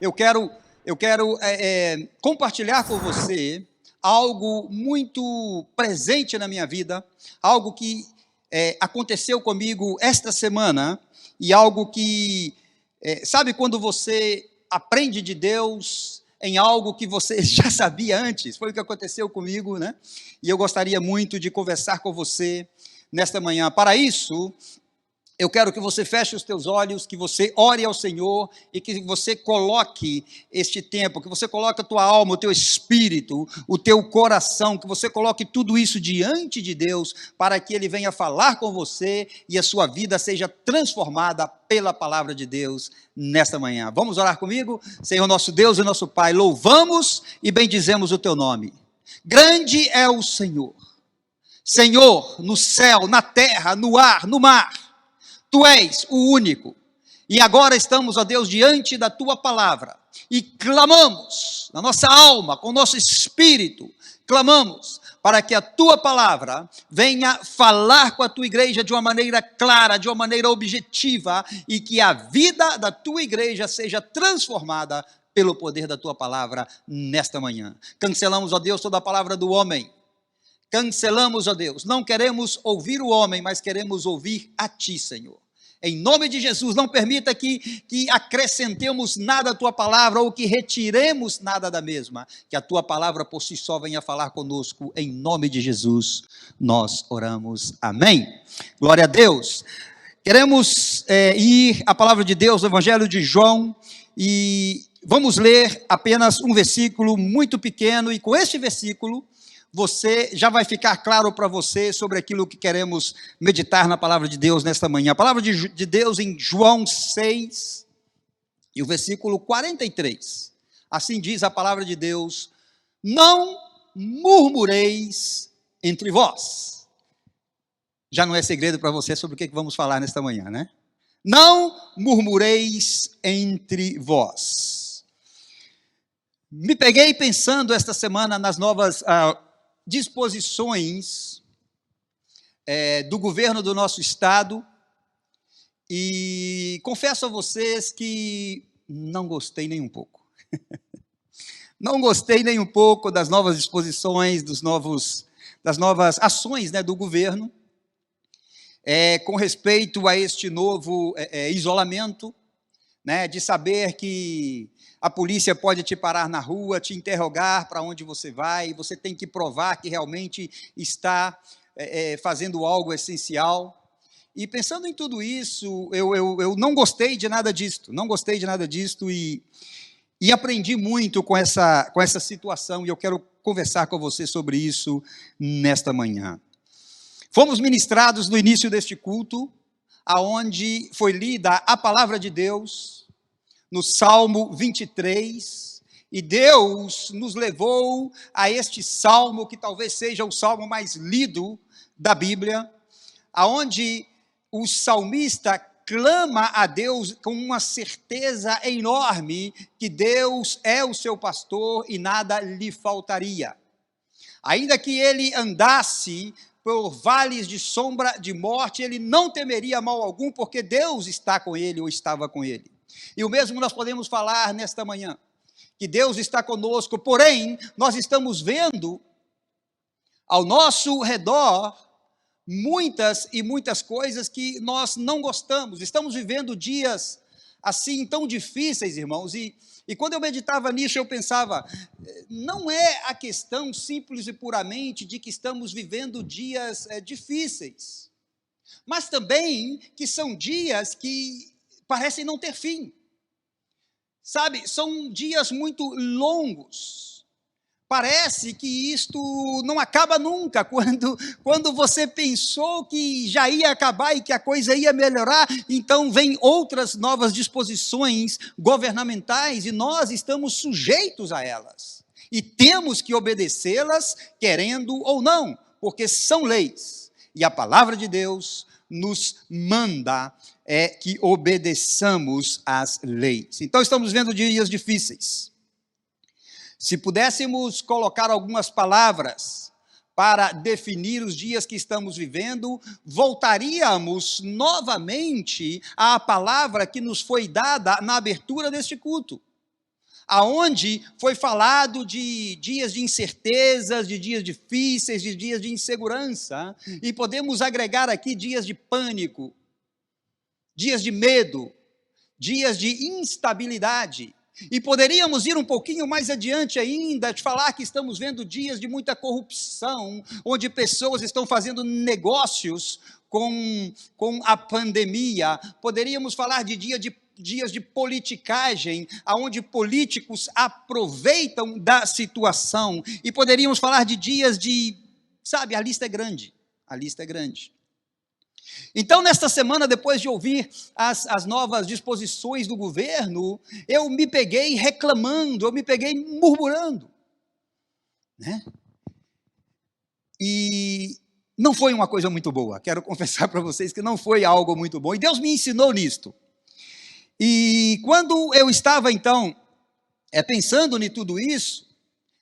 eu quero, compartilhar com você algo muito presente na minha vida, algo que aconteceu comigo esta semana, e algo que, sabe quando você aprende de Deus em algo que você já sabia antes? Foi o que aconteceu comigo, né? E eu gostaria muito de conversar com você nesta manhã. Para isso, eu quero que você feche os teus olhos, que você ore ao Senhor e que você coloque este tempo, que você coloque a tua alma, o teu espírito, o teu coração, que você coloque tudo isso diante de Deus, para que Ele venha falar com você e a sua vida seja transformada pela palavra de Deus nesta manhã. Vamos orar comigo? Senhor nosso Deus e nosso Pai, louvamos e bendizemos o teu nome. Grande é o Senhor. Senhor, no céu, na terra, no ar, no mar. Tu és o único, e agora estamos, ó Deus, diante da Tua palavra, e clamamos, na nossa alma, com o nosso espírito, clamamos, para que a Tua palavra venha falar com a Tua igreja de uma maneira clara, de uma maneira objetiva, e que a vida da Tua igreja seja transformada pelo poder da Tua palavra nesta manhã. Cancelamos, ó Deus, toda a palavra do homem. Cancelamos, ó Deus, não queremos ouvir o homem, mas queremos ouvir a Ti, Senhor. Em nome de Jesus, não permita que acrescentemos nada à Tua palavra ou que retiremos nada da mesma. Que a Tua palavra por si só venha falar conosco. Em nome de Jesus, nós oramos. Amém. Glória a Deus. Queremos ir à palavra de Deus, no Evangelho de João, e vamos ler apenas um versículo muito pequeno, e com este versículo, já vai ficar claro para você sobre aquilo que queremos meditar na palavra de Deus nesta manhã. A palavra de Deus em João 6, e o versículo 43. Assim diz a palavra de Deus: não murmureis entre vós. Já não é segredo para você sobre o que vamos falar nesta manhã, né? Não murmureis entre vós. Me peguei pensando esta semana nas novas disposições do governo do nosso estado, e confesso a vocês que não gostei nem um pouco. Não gostei nem um pouco das novas disposições, das novas ações, né, do governo, com respeito a este novo isolamento, né, de saber que a polícia pode te parar na rua, te interrogar para onde você vai, você tem que provar que realmente está fazendo algo essencial. E pensando em tudo isso, eu não gostei de nada disto, e aprendi muito com essa situação, e eu quero conversar com você sobre isso nesta manhã. Fomos ministrados no início deste culto, aonde foi lida a palavra de Deus, no Salmo 23, e Deus nos levou a este salmo, que talvez seja o salmo mais lido da Bíblia, aonde o salmista clama a Deus com uma certeza enorme que Deus é o seu pastor e nada lhe faltaria. Ainda que ele andasse por vales de sombra de morte, ele não temeria mal algum, porque Deus está com ele ou estava com ele. E o mesmo nós podemos falar nesta manhã, que Deus está conosco, porém, nós estamos vendo ao nosso redor muitas e muitas coisas que nós não gostamos. Estamos vivendo dias assim tão difíceis, irmãos, e quando eu meditava nisso, eu pensava, não é a questão simples e puramente de que estamos vivendo dias difíceis, mas também que são dias que parecem não ter fim. Sabe, são dias muito longos. Parece que isto não acaba nunca. Quando você pensou que já ia acabar e que a coisa ia melhorar, então vem outras novas disposições governamentais e nós estamos sujeitos a elas. E temos que obedecê-las, querendo ou não, porque são leis. E a palavra de Deus nos manda que obedeçamos às leis. Então estamos vendo dias difíceis. Se pudéssemos colocar algumas palavras para definir os dias que estamos vivendo, voltaríamos novamente à palavra que nos foi dada na abertura deste culto. aonde foi falado de dias de incertezas, de dias difíceis, de dias de insegurança, e podemos agregar aqui dias de pânico, dias de medo, dias de instabilidade. E poderíamos ir um pouquinho mais adiante ainda, de falar que estamos vendo dias de muita corrupção, onde pessoas estão fazendo negócios com a pandemia. Poderíamos falar de dias de politicagem, onde políticos aproveitam da situação. E poderíamos falar de dias sabe, a lista é grande, a lista é grande. Então, nesta semana, depois de ouvir as novas disposições do governo, eu me peguei reclamando, eu me peguei murmurando, né? E não foi uma coisa muito boa, quero confessar para vocês que não foi algo muito bom, e Deus me ensinou nisto. E quando eu estava, então, pensando em tudo isso,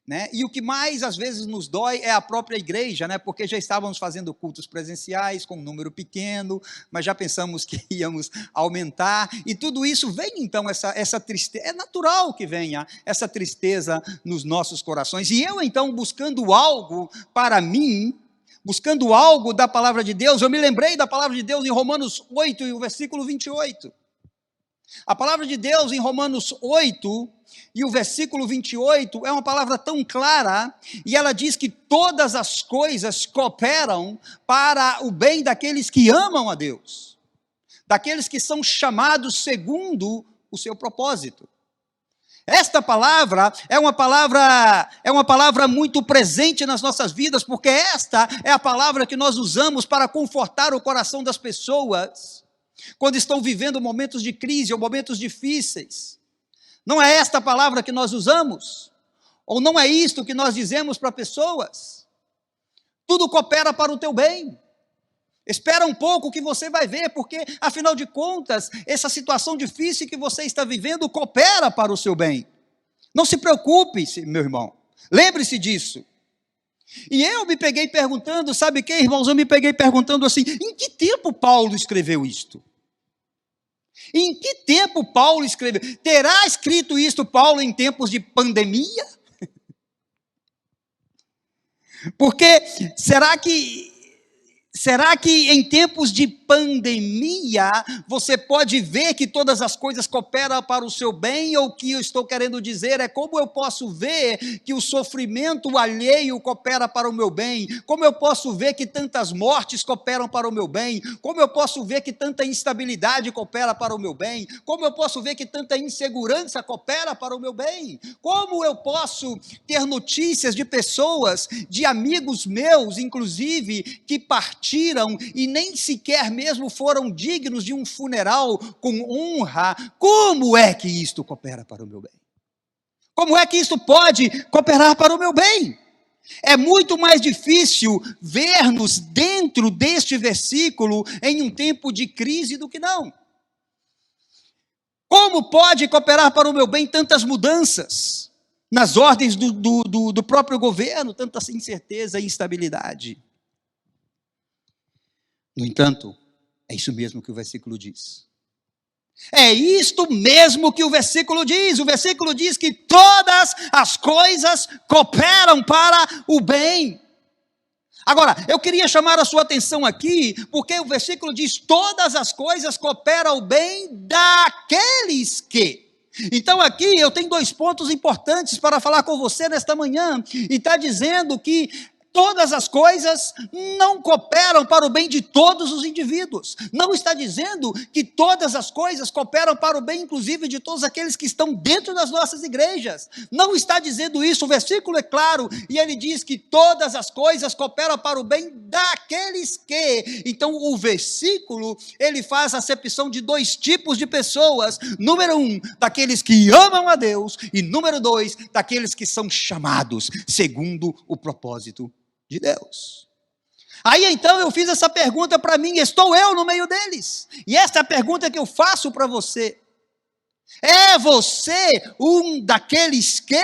né, e o que mais às vezes nos dói é a própria igreja, né, porque já estávamos fazendo cultos presenciais com um número pequeno, mas já pensamos que íamos aumentar, e tudo isso vem então essa tristeza, é natural que venha essa tristeza nos nossos corações, e eu então buscando algo para mim, buscando algo da palavra de Deus, eu me lembrei da palavra de Deus em Romanos 8, e o versículo 28, a palavra de Deus em Romanos 8, e o versículo 28 é uma palavra tão clara, e ela diz que todas as coisas cooperam para o bem daqueles que amam a Deus, daqueles que são chamados segundo o seu propósito. Esta palavra é uma palavra muito presente nas nossas vidas, porque esta é a palavra que nós usamos para confortar o coração das pessoas, quando estão vivendo momentos de crise ou momentos difíceis. Não é esta palavra que nós usamos? Ou não é isto que nós dizemos para pessoas? Tudo coopera para o teu bem. Espera um pouco que você vai ver, porque, afinal de contas, essa situação difícil que você está vivendo coopera para o seu bem. Não se preocupe, meu irmão. Lembre-se disso. E eu me peguei perguntando, sabe o que, irmãos? Eu me peguei perguntando assim, em que tempo Paulo escreveu isto? Em que tempo Paulo escreveu? Terá escrito isto Paulo em tempos de pandemia? Porque será que em tempos de pandemia você pode ver que todas as coisas cooperam para o seu bem? Ou o que eu estou querendo dizer é como eu posso ver que o sofrimento alheio coopera para o meu bem? Como eu posso ver que tantas mortes cooperam para o meu bem? Como eu posso ver que tanta instabilidade coopera para o meu bem? Como eu posso ver que tanta insegurança coopera para o meu bem? Como eu posso ter notícias de pessoas, de amigos meus, inclusive, que partiram e nem sequer mesmo foram dignos de um funeral com honra? Como é que isto coopera para o meu bem? Como é que isto pode cooperar para o meu bem? É muito mais difícil ver-nos dentro deste versículo em um tempo de crise do que não. Como pode cooperar para o meu bem tantas mudanças nas ordens do próprio governo, tanta incerteza e instabilidade? No entanto, é isso mesmo que o versículo diz. É isto mesmo que o versículo diz. O versículo diz que todas as coisas cooperam para o bem. Agora, eu queria chamar a sua atenção aqui, porque o versículo diz: todas as coisas cooperam ao bem daqueles que. Então aqui eu tenho 2 pontos importantes para falar com você nesta manhã, e está dizendo que todas as coisas não cooperam para o bem de todos os indivíduos. Não está dizendo que todas as coisas cooperam para o bem, inclusive, de todos aqueles que estão dentro das nossas igrejas. Não está dizendo isso. O versículo é claro, e ele diz que todas as coisas cooperam para o bem daqueles que. Então, o versículo, ele faz a acepção de 2 tipos de pessoas. Número 1, daqueles que amam a Deus, e número 2, daqueles que são chamados segundo o propósito de Deus. Aí então eu fiz essa pergunta para mim: estou eu no meio deles? E esta é a pergunta que eu faço para você. É você um daqueles que?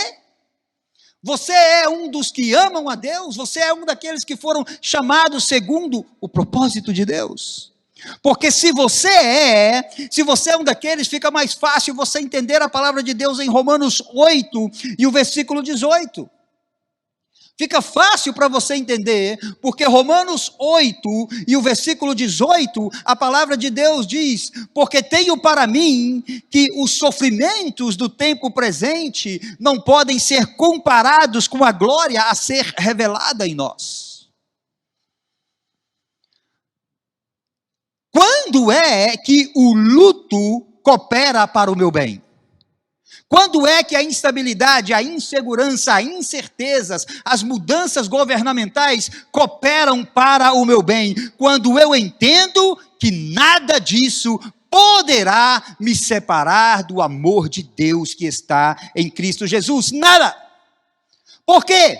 Você é um dos que amam a Deus? Você é um daqueles que foram chamados segundo o propósito de Deus? Porque se você é um daqueles, fica mais fácil você entender a palavra de Deus em Romanos 8 e o versículo 18. Fica fácil para você entender, porque Romanos 8 e o versículo 18, a palavra de Deus diz: porque tenho para mim que os sofrimentos do tempo presente não podem ser comparados com a glória a ser revelada em nós. Quando é que o luto coopera para o meu bem? Quando é que a instabilidade, a insegurança, as incertezas, as mudanças governamentais cooperam para o meu bem? Quando eu entendo que nada disso poderá me separar do amor de Deus que está em Cristo Jesus. Nada. Por quê?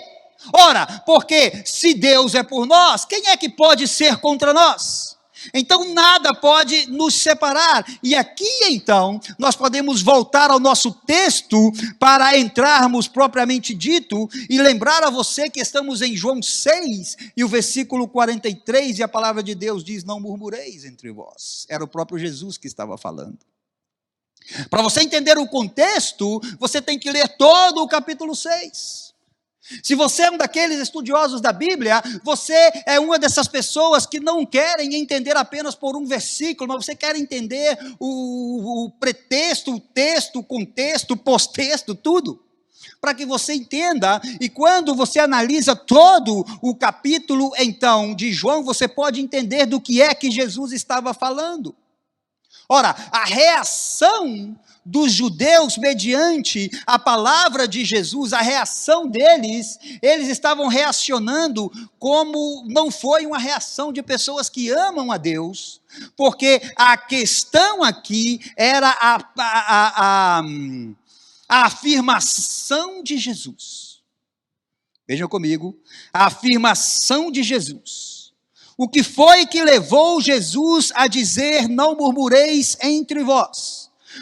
Ora, porque se Deus é por nós, quem é que pode ser contra nós? Então nada pode nos separar. E aqui então, nós podemos voltar ao nosso texto para entrarmos propriamente dito e lembrar a você que estamos em João 6 e o versículo 43 e a palavra de Deus diz: não murmureis entre vós. Era o próprio Jesus que estava falando. Para você entender o contexto, você tem que ler todo o capítulo 6. Se você é um daqueles estudiosos da Bíblia, você é uma dessas pessoas que não querem entender apenas por um versículo, mas você quer entender o pretexto, o texto, o contexto, o pós-texto, tudo, para que você entenda. E quando você analisa todo o capítulo, então, de João, você pode entender do que é que Jesus estava falando. Ora, a reação dos judeus mediante a palavra de Jesus, a reação deles, eles estavam reacionando como não foi uma reação de pessoas que amam a Deus, porque a questão aqui era a afirmação de Jesus. Vejam comigo, a afirmação de Jesus. O que foi que levou Jesus a dizer: não murmureis entre vós?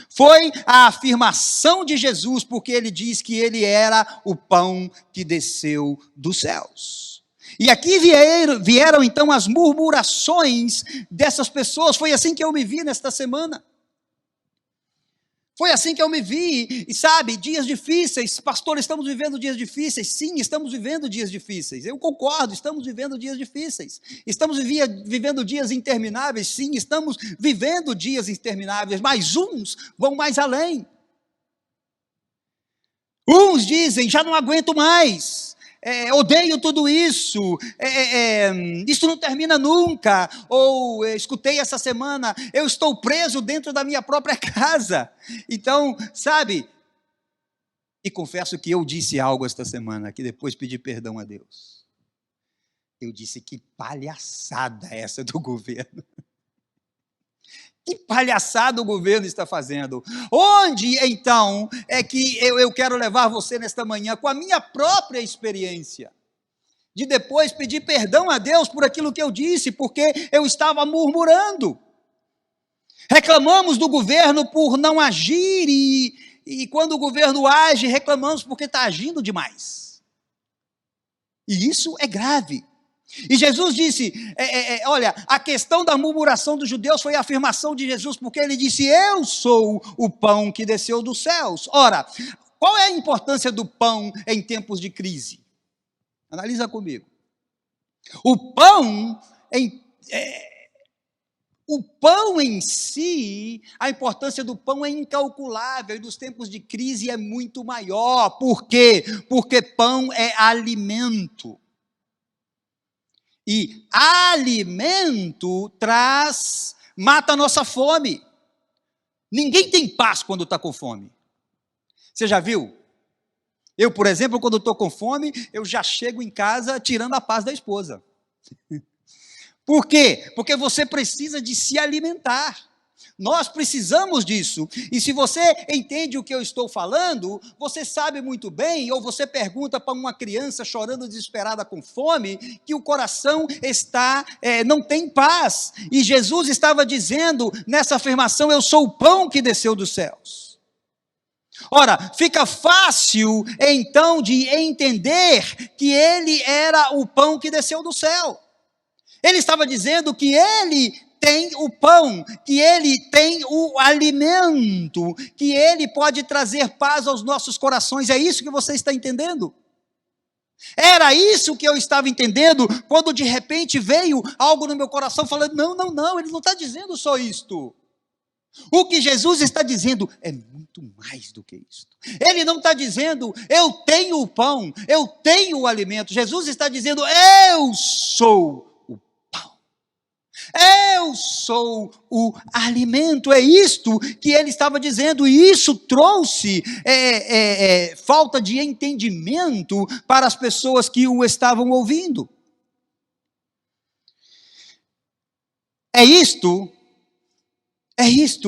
Foi a afirmação de Jesus, porque ele diz que ele era o pão que desceu dos céus. E aqui vieram então as murmurações dessas pessoas. Foi assim que eu me vi nesta semana. Foi assim que eu me vi, e sabe, dias difíceis. Pastor, estamos vivendo dias difíceis. Sim, estamos vivendo dias difíceis. Eu concordo, estamos vivendo dias difíceis. Estamos vivendo dias intermináveis. Sim, estamos vivendo dias intermináveis, mas uns vão mais além. Uns dizem: já não aguento mais. Odeio tudo isso, isso não termina nunca. Ou escutei essa semana: eu estou preso dentro da minha própria casa. Então, sabe, e confesso que eu disse algo esta semana, que depois pedi perdão a Deus. Eu disse: que palhaçada essa do governo. Que palhaçada o governo está fazendo. Onde, então, é que eu quero levar você nesta manhã, com a minha própria experiência, de depois pedir perdão a Deus por aquilo que eu disse, porque eu estava murmurando. Reclamamos do governo por não agir, e quando o governo age, reclamamos porque está agindo demais. E isso é grave. E Jesus disse, olha, a questão da murmuração dos judeus foi a afirmação de Jesus, porque ele disse: eu sou o pão que desceu dos céus. Ora, qual é a importância do pão em tempos de crise? Analisa comigo. O pão em si, a importância do pão é incalculável, e nos tempos de crise é muito maior. Por quê? Porque pão é alimento. E alimento mata a nossa fome. Ninguém tem paz quando está com fome. Você já viu? Eu, por exemplo, quando estou com fome, eu já chego em casa tirando a paz da esposa. Por quê? Porque você precisa de se alimentar. Nós precisamos disso. E se você entende o que eu estou falando, você sabe muito bem, ou você pergunta para uma criança chorando desesperada com fome, que o coração não tem paz. E Jesus estava dizendo nessa afirmação: eu sou o pão que desceu dos céus. Ora, fica fácil então de entender que ele era o pão que desceu do céu. Ele estava dizendo que ele tem o pão, que ele tem o alimento, que ele pode trazer paz aos nossos corações. É isso que você está entendendo? Era isso que eu estava entendendo, quando de repente veio algo no meu coração falando, não, ele não está dizendo só isto. O que Jesus está dizendo é muito mais do que isso. Ele não está dizendo, eu tenho o pão, eu tenho o alimento. Jesus está dizendo, eu sou o pão. Eu sou o alimento. É isto que ele estava dizendo. E isso trouxe falta de entendimento para as pessoas que o estavam ouvindo. É isto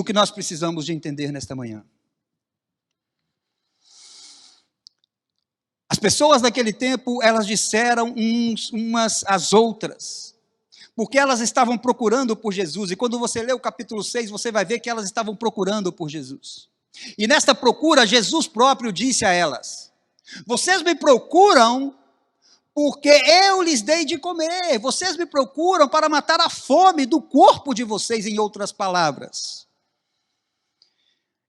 que nós precisamos de entender nesta manhã. As pessoas daquele tempo, elas disseram umas às outras, porque elas estavam procurando por Jesus, e quando você lê o capítulo 6, você vai ver que elas estavam procurando por Jesus. E nesta procura, Jesus próprio disse a elas, vocês me procuram porque eu lhes dei de comer, vocês me procuram para matar a fome do corpo de vocês, em outras palavras.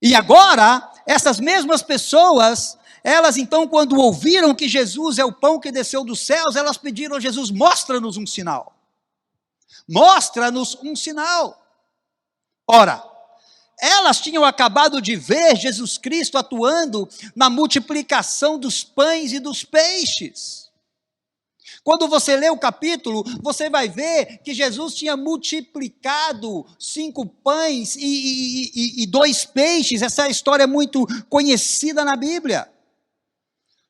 E agora, essas mesmas pessoas, elas então, quando ouviram que Jesus é o pão que desceu dos céus, elas pediram a Jesus, mostra-nos um sinal. Mostra-nos um sinal. Ora, elas tinham acabado de ver Jesus Cristo atuando na multiplicação dos pães e dos peixes. Quando você lê o capítulo, você vai ver que Jesus tinha multiplicado 5 pães e 2 peixes. Essa história é muito conhecida na Bíblia.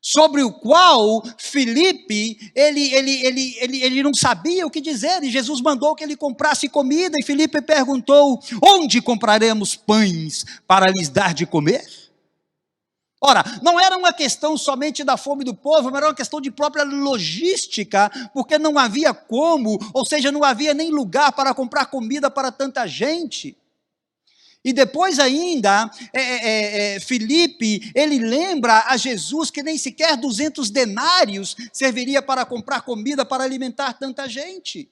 Sobre o qual Filipe, ele não sabia o que dizer, e Jesus mandou que ele comprasse comida, e Filipe perguntou, onde compraremos pães para lhes dar de comer? Ora, não era uma questão somente da fome do povo, mas era uma questão de própria logística, porque não havia como, ou seja, não havia nem lugar para comprar comida para tanta gente. E depois ainda, Filipe, ele lembra a Jesus que nem sequer 200 denários serviria para comprar comida para alimentar tanta gente.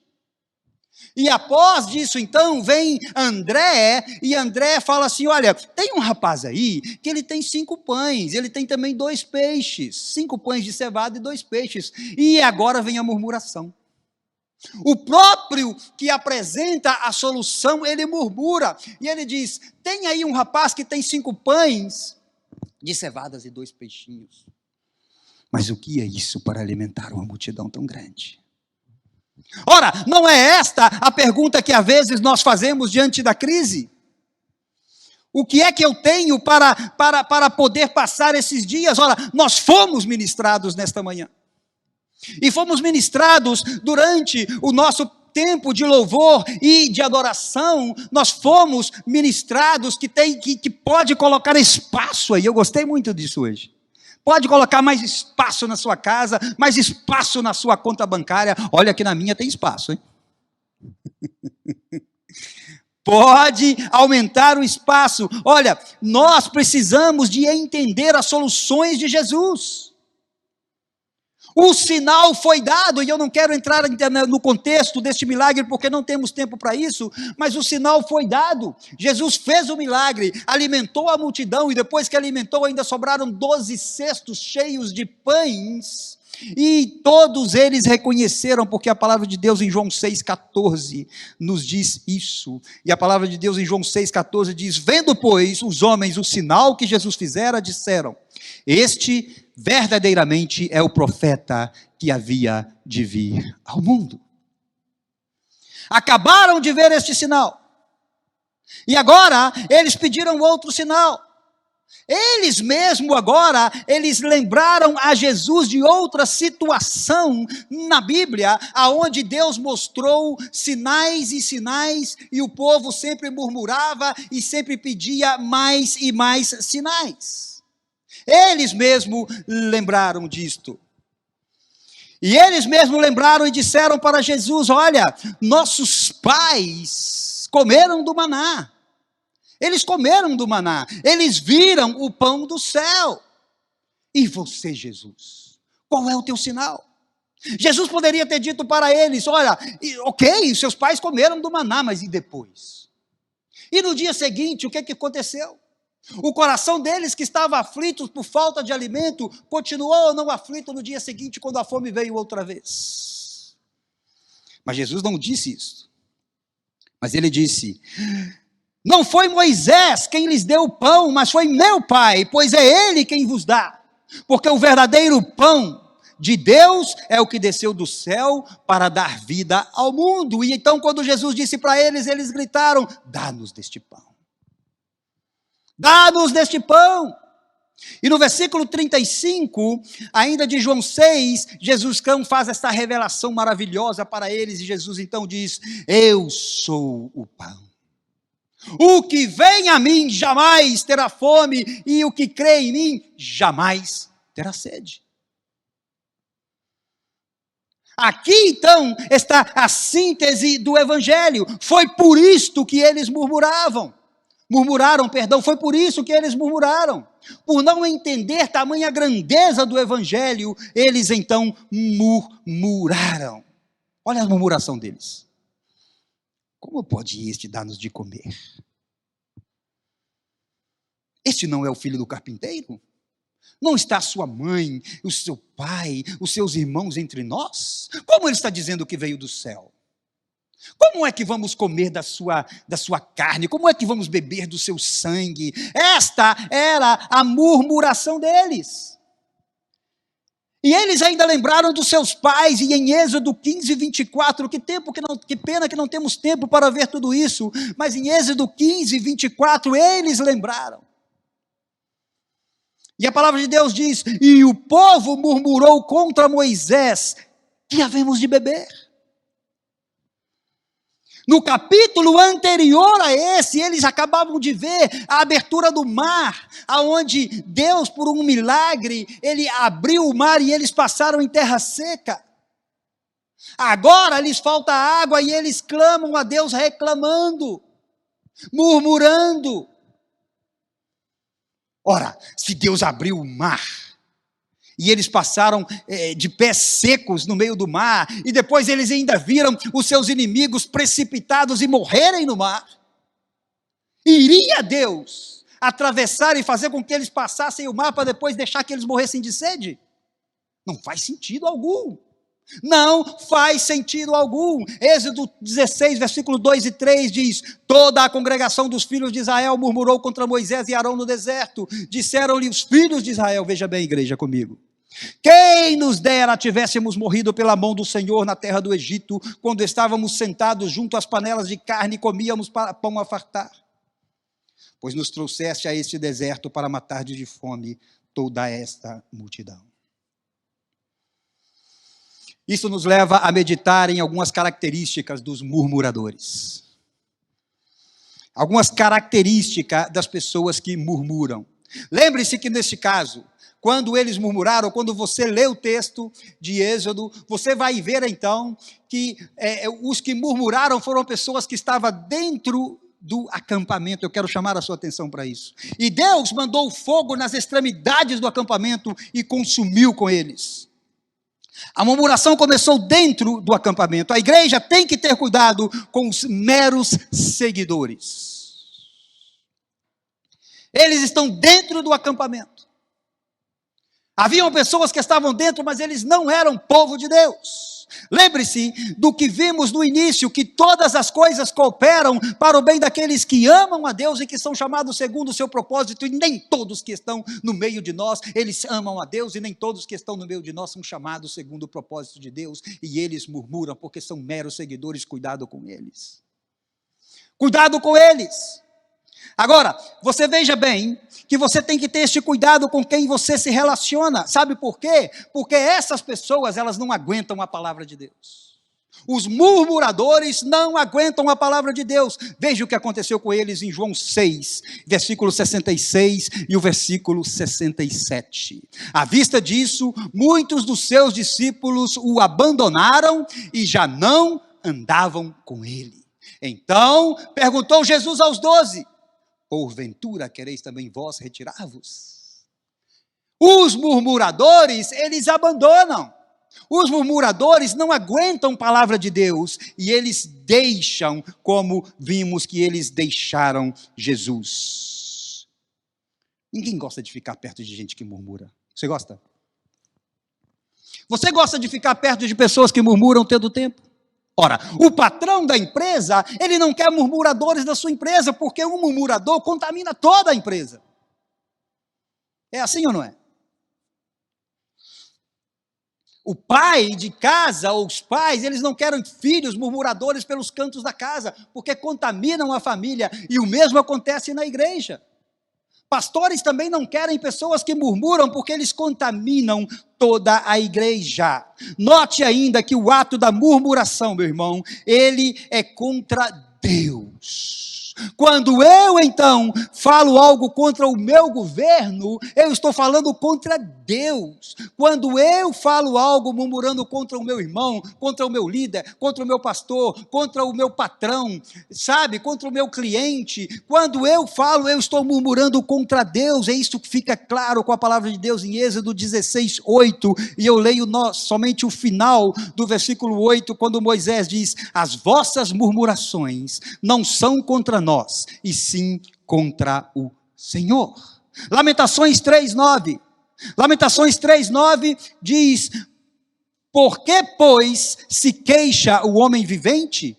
E após disso, então, vem André, e André fala assim, olha, tem um rapaz aí, que ele tem 5 pães, ele tem também 2 peixes, 5 pães de cevada e 2 peixes, e agora vem a murmuração. O próprio que apresenta a solução, ele murmura, e ele diz, tem aí um rapaz que tem 5 pães de cevadas e 2 peixinhos, mas o que é isso para alimentar uma multidão tão grande? Ora, não é esta a pergunta que às vezes nós fazemos diante da crise? O que é que eu tenho para poder passar esses dias? Ora, nós fomos ministrados nesta manhã. E fomos ministrados durante o nosso tempo de louvor e de adoração. Nós fomos ministrados que pode colocar espaço aí. Eu gostei muito disso hoje. Pode colocar mais espaço na sua casa, mais espaço na sua conta bancária. Olha que na minha tem espaço, hein? Pode aumentar o espaço. Olha, nós precisamos de entender as soluções de Jesus. O sinal foi dado, e eu não quero entrar no contexto deste milagre, porque não temos tempo para isso, mas o sinal foi dado. Jesus fez o milagre, alimentou a multidão, e depois que alimentou, ainda sobraram 12 cestos cheios de pães, e todos eles reconheceram, porque a palavra de Deus em João 6,14 nos diz isso, e a palavra de Deus em João 6,14 diz, vendo, pois, os homens o sinal que Jesus fizera, disseram, este verdadeiramente é o profeta que havia de vir ao mundo. Acabaram de ver este sinal, e agora eles pediram outro sinal. Eles mesmo agora, eles lembraram a Jesus de outra situação na Bíblia, aonde Deus mostrou sinais e sinais, e o povo sempre murmurava e sempre pedia mais e mais sinais. Eles mesmo lembraram disto. E eles mesmo lembraram e disseram para Jesus, olha, nossos pais comeram do maná. Eles comeram do maná, eles viram o pão do céu. E você, Jesus, qual é o teu sinal? Jesus poderia ter dito para eles: olha, ok, seus pais comeram do maná, mas e depois? E no dia seguinte, o que aconteceu? O coração deles, que estava aflito por falta de alimento, continuou ou não aflito no dia seguinte, quando a fome veio outra vez. Mas Jesus não disse isso. Mas ele disse: não foi Moisés quem lhes deu o pão, mas foi meu Pai, pois é Ele quem vos dá. Porque o verdadeiro pão de Deus é o que desceu do céu para dar vida ao mundo. E então, quando Jesus disse para eles, eles gritaram: dá-nos deste pão. Dá-nos deste pão. E no versículo 35, ainda de João 6, Jesus faz essa revelação maravilhosa para eles, e Jesus então diz: eu sou o pão. O que vem a mim jamais terá fome, e o que crê em mim jamais terá sede. Aqui então está a síntese do evangelho. Foi por isto que eles foi por isso que eles murmuraram. Por não entender tamanha grandeza do evangelho, eles então murmuraram. Olha a murmuração deles. Como pode este dar-nos de comer? Este não é o filho do carpinteiro? Não está sua mãe, o seu pai, os seus irmãos entre nós? Como ele está dizendo que veio do céu? Como é que vamos comer da sua carne? Como é que vamos beber do seu sangue? Esta era a murmuração deles. E eles ainda lembraram dos seus pais, e em Êxodo 15, 24, que pena que não temos tempo para ver tudo isso, mas em Êxodo 15, 24, eles lembraram. E a palavra de Deus diz: e o povo murmurou contra Moisés: que havemos de beber? No capítulo anterior a esse, eles acabavam de ver a abertura do mar, aonde Deus, por um milagre, ele abriu o mar e eles passaram em terra seca. Agora lhes falta água e eles clamam a Deus reclamando, murmurando. Ora, se Deus abriu o mar, e eles passaram de pés secos no meio do mar, e depois eles ainda viram os seus inimigos precipitados e morrerem no mar, iria Deus atravessar e fazer com que eles passassem o mar para depois deixar que eles morressem de sede? Não faz sentido algum. Não faz sentido algum. Êxodo 16, versículo 2 e 3 diz: toda a congregação dos filhos de Israel murmurou contra Moisés e Arão no deserto. Disseram-lhe os filhos de Israel, veja bem, igreja, comigo: quem nos dera tivéssemos morrido pela mão do Senhor na terra do Egito, quando estávamos sentados junto às panelas de carne e comíamos pão a fartar. Pois nos trouxeste a este deserto para matar de fome toda esta multidão. Isso nos leva a meditar em algumas características dos murmuradores. Algumas características das pessoas que murmuram. Lembre-se que neste caso, quando eles murmuraram, quando você lê o texto de Êxodo, você vai ver então que os que murmuraram foram pessoas que estavam dentro do acampamento. Eu quero chamar a sua atenção para isso. E Deus mandou fogo nas extremidades do acampamento e consumiu com eles. A murmuração começou dentro do acampamento. A igreja tem que ter cuidado com os meros seguidores. Eles estão dentro do acampamento. Haviam pessoas que estavam dentro, mas eles não eram povo de Deus. Lembre-se do que vimos no início, que todas as coisas cooperam para o bem daqueles que amam a Deus e que são chamados segundo o seu propósito, e nem todos que estão no meio de nós, eles amam a Deus, e nem todos que estão no meio de nós são chamados segundo o propósito de Deus, e eles murmuram porque são meros seguidores. Cuidado com eles. Cuidado com eles. Agora, você veja bem que você tem que ter este cuidado com quem você se relaciona. Sabe por quê? Porque essas pessoas, elas não aguentam a palavra de Deus. Os murmuradores não aguentam a palavra de Deus. Veja o que aconteceu com eles em João 6, versículo 66 e o versículo 67. À vista disso, muitos dos seus discípulos o abandonaram e já não andavam com ele. Então, perguntou Jesus aos 12: porventura quereis também vós retirar-vos? Os murmuradores, eles abandonam. Os murmuradores não aguentam palavra de Deus e eles deixam, como vimos que eles deixaram Jesus. Ninguém gosta de ficar perto de gente que murmura. Você gosta? Você gosta de ficar perto de pessoas que murmuram todo o tempo? Ora, o patrão da empresa, ele não quer murmuradores da sua empresa, porque um murmurador contamina toda a empresa. É assim ou não é? O pai de casa, ou os pais, eles não querem filhos murmuradores pelos cantos da casa, porque contaminam a família, e o mesmo acontece na igreja. Pastores também não querem pessoas que murmuram, porque eles contaminam toda a igreja. Note ainda que o ato da murmuração, meu irmão, ele é contra Deus. Quando eu, então, falo algo contra o meu governo, eu estou falando contra Deus. Quando eu falo algo murmurando contra o meu irmão, contra o meu líder, contra o meu pastor, contra o meu patrão, sabe, contra o meu cliente, quando eu falo, eu estou murmurando contra Deus. É isso que fica claro com a palavra de Deus em Êxodo 16, 8, e eu leio somente o final do versículo 8, quando Moisés diz: as vossas murmurações não são contra nós, e sim contra o Senhor. Lamentações 3:9. Lamentações 3:9 diz: por que, pois, se queixa o homem vivente?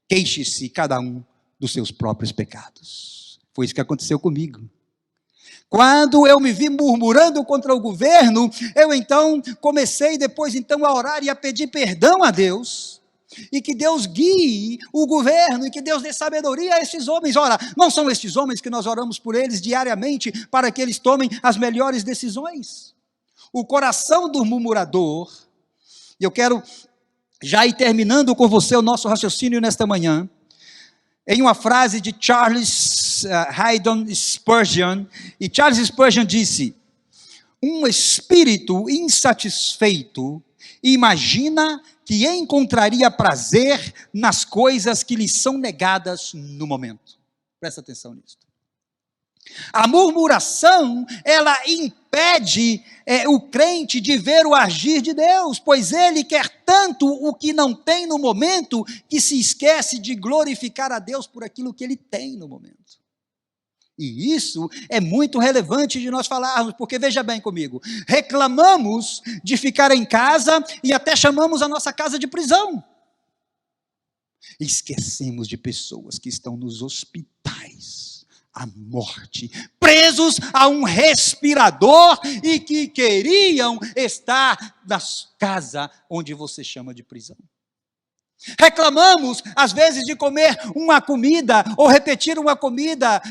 Queixe-se cada um dos seus próprios pecados. Foi isso que aconteceu comigo. Quando eu me vi murmurando contra o governo, eu então comecei depois então a orar e a pedir perdão a Deus, e que Deus guie o governo, e que Deus dê sabedoria a esses homens. Ora, não são estes homens que nós oramos por eles diariamente, para que eles tomem as melhores decisões? O coração do murmurador, e eu quero já ir terminando com você o nosso raciocínio nesta manhã, em uma frase de Charles Haddon Spurgeon, e Charles Spurgeon disse: um espírito insatisfeito imagina que encontraria prazer nas coisas que lhe são negadas no momento. Presta atenção nisso. A murmuração, ela impede o crente de ver o agir de Deus, pois ele quer tanto o que não tem no momento, que se esquece de glorificar a Deus por aquilo que ele tem no momento. E isso é muito relevante de nós falarmos, porque veja bem comigo, reclamamos de ficar em casa e até chamamos a nossa casa de prisão. Esquecemos de pessoas que estão nos hospitais, à morte, presos a um respirador e que queriam estar na casa onde você chama de prisão. Reclamamos, às vezes, de comer uma comida, ou repetir uma comida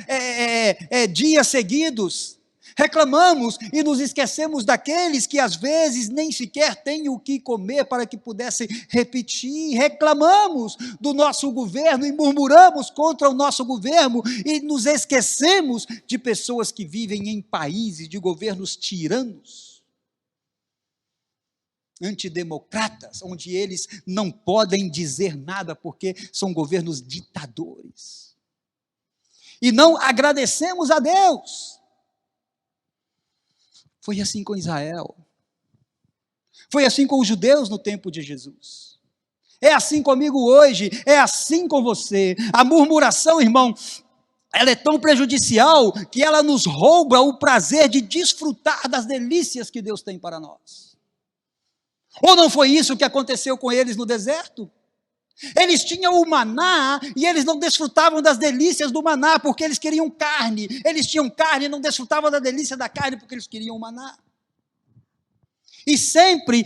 dias seguidos. Reclamamos e nos esquecemos daqueles que, às vezes, nem sequer têm o que comer para que pudessem repetir. Reclamamos do nosso governo e murmuramos contra o nosso governo e nos esquecemos de pessoas que vivem em países de governos tiranos, antidemocratas, onde eles não podem dizer nada porque são governos ditadores. E não agradecemos a Deus. Foi assim com Israel. Foi assim com os judeus no tempo de Jesus. É assim comigo hoje, é assim com você. A murmuração, irmão, ela é tão prejudicial que ela nos rouba o prazer de desfrutar das delícias que Deus tem para nós. Ou não foi isso que aconteceu com eles no deserto? Eles tinham o maná e eles não desfrutavam das delícias do maná porque eles queriam carne. Eles tinham carne e não desfrutavam da delícia da carne porque eles queriam o maná. E sempre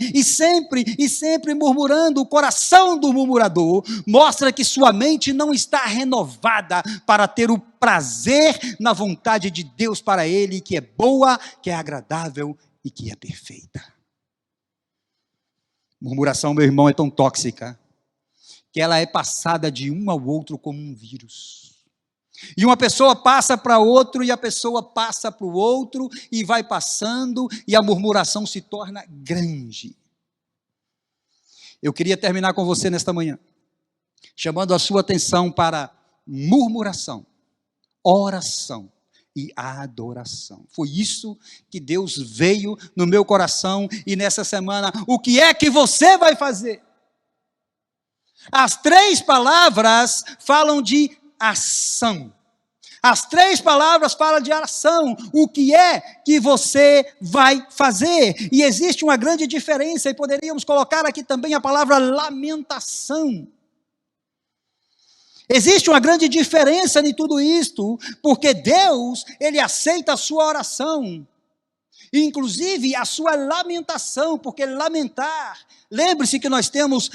murmurando. O coração do murmurador mostra que sua mente não está renovada para ter o prazer na vontade de Deus para ele, que é boa, que é agradável e que é perfeita. Murmuração, meu irmão, é tão tóxica que ela é passada de um ao outro como um vírus. E uma pessoa passa para outro, e a pessoa passa para o outro, e vai passando, e a murmuração se torna grande. Eu queria terminar com você nesta manhã, chamando a sua atenção para murmuração, oração e adoração. Foi isso que Deus veio no meu coração e nessa semana. O que é que você vai fazer? As 3 palavras falam de ação. As 3 palavras falam de ação. O que é que você vai fazer? E existe uma grande diferença, e poderíamos colocar aqui também a palavra lamentação. Existe uma grande diferença em tudo isto, porque Deus, Ele aceita a sua oração, inclusive a sua lamentação, porque lamentar, lembre-se que nós temos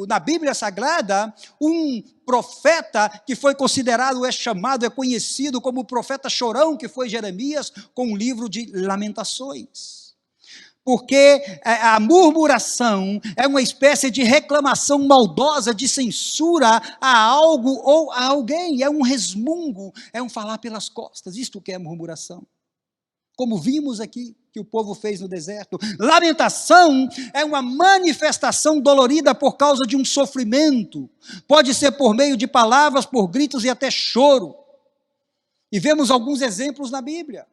na Bíblia Sagrada, um profeta que foi considerado, é chamado, é conhecido como o profeta chorão, que foi Jeremias, com um livro de lamentações. Porque a murmuração é uma espécie de reclamação maldosa, de censura a algo ou a alguém, é um resmungo, é um falar pelas costas, isto que é murmuração. Como vimos aqui, que o povo fez no deserto. Lamentação é uma manifestação dolorida por causa de um sofrimento, pode ser por meio de palavras, por gritos e até choro. E vemos alguns exemplos na Bíblia.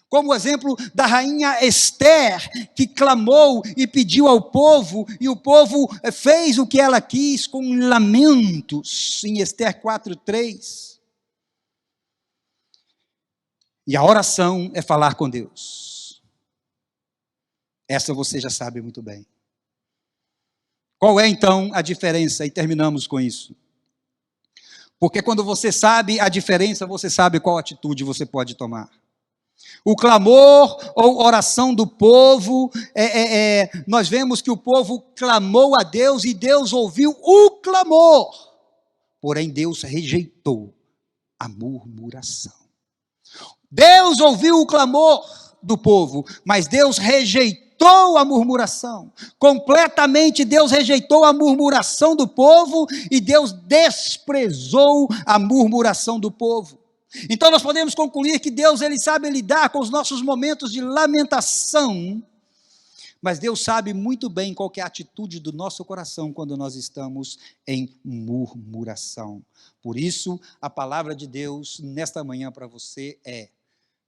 Como o exemplo da rainha Esther, que clamou e pediu ao povo, e o povo fez o que ela quis com lamentos, em Esther 4:3. E a oração é falar com Deus. Essa você já sabe muito bem. Qual é então a diferença? E terminamos com isso. Porque quando você sabe a diferença, você sabe qual atitude você pode tomar. O clamor ou oração do povo, nós vemos que o povo clamou a Deus e Deus ouviu o clamor. Porém, Deus rejeitou a murmuração. Deus ouviu o clamor do povo, mas Deus rejeitou a murmuração. Completamente Deus rejeitou a murmuração do povo e Deus desprezou a murmuração do povo. Então nós podemos concluir que Deus, Ele sabe lidar com os nossos momentos de lamentação, mas Deus sabe muito bem qual que é a atitude do nosso coração quando nós estamos em murmuração. Por isso, a palavra de Deus nesta manhã para você é: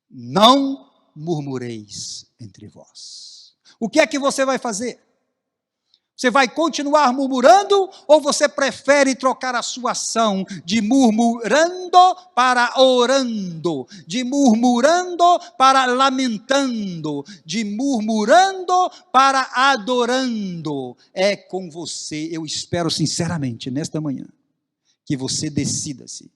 não murmureis entre vós. O que é que você vai fazer? Você vai continuar murmurando ou você prefere trocar a sua ação de murmurando para orando, de murmurando para lamentando, de murmurando para adorando? É com você, eu espero sinceramente nesta manhã que você decida-se.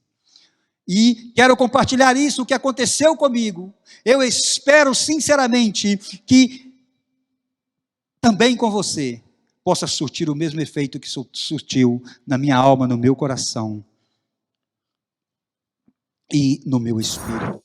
E quero compartilhar isso, o que aconteceu comigo. Eu espero sinceramente que também com você possa surtir o mesmo efeito que surtiu na minha alma, no meu coração e no meu espírito.